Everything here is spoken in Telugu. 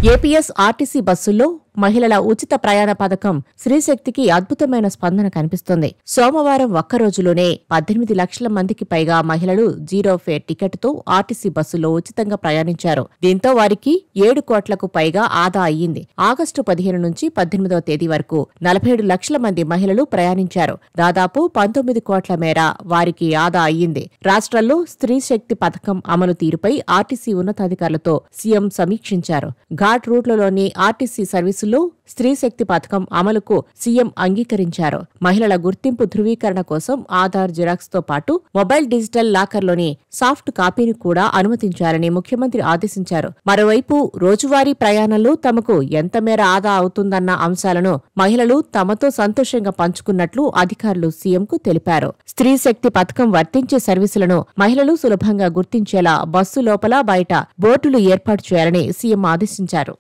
ఏపీఎస్ ఆర్టీసీ బస్సుల్లో మహిళల ఉచిత ప్రయాణ పథకం స్త్రీశక్తికి అద్భుతమైన స్పందన కనిపిస్తోంది. సోమవారం ఒక్కరోజులోనే 18 లక్షల మందికి పైగా మహిళలు జీరో ఫేర్ టికెట్తో ఆర్టీసీ బస్సులో ఉచితంగా ప్రయాణించారు. దీంతో వారికి 7 కోట్లకు పైగా ఆదా అయ్యింది. ఆగస్టు 15 నుంచి 18వ తేదీ వరకు 47 లక్షల మంది మహిళలు ప్రయాణించారు. దాదాపు 19 కోట్ల మేర వారికి ఆదా అయ్యింది. రాష్ట్రంలో స్త్రీశక్తి పథకం అమలు తీరుపై ఆర్టీసీ ఉన్నతాధికారులతో సీఎం సమీక్షించారు. ఘాట్ రూట్లలోని ఆర్టీసీ సర్వీసుల్లో స్త్రీశక్తి పథకం అమలుకు సీఎం అంగీకరించారు. మహిళల గుర్తింపు ధృవీకరణ కోసం ఆధార్ జిరాక్స్ తో పాటు మొబైల్ డిజిటల్ లాకర్లోని సాఫ్ట్ కాపీని కూడా అనుమతించాలని ముఖ్యమంత్రి ఆదేశించారు. మరోవైపు రోజువారీ ప్రయాణంలో తమకు ఎంత మేర ఆదా అవుతుందన్న అంశాలను మహిళలు తమతో సంతోషంగా పంచుకున్నట్లు అధికారులు సీఎంకు తెలిపారు. స్త్రీశక్తి పథకం వర్తించే సర్వీసులను మహిళలు సులభంగా గుర్తించేలా బస్సు లోపల బయట బోర్డులు ఏర్పాటు చేయాలని సీఎం ఆదేశించారు.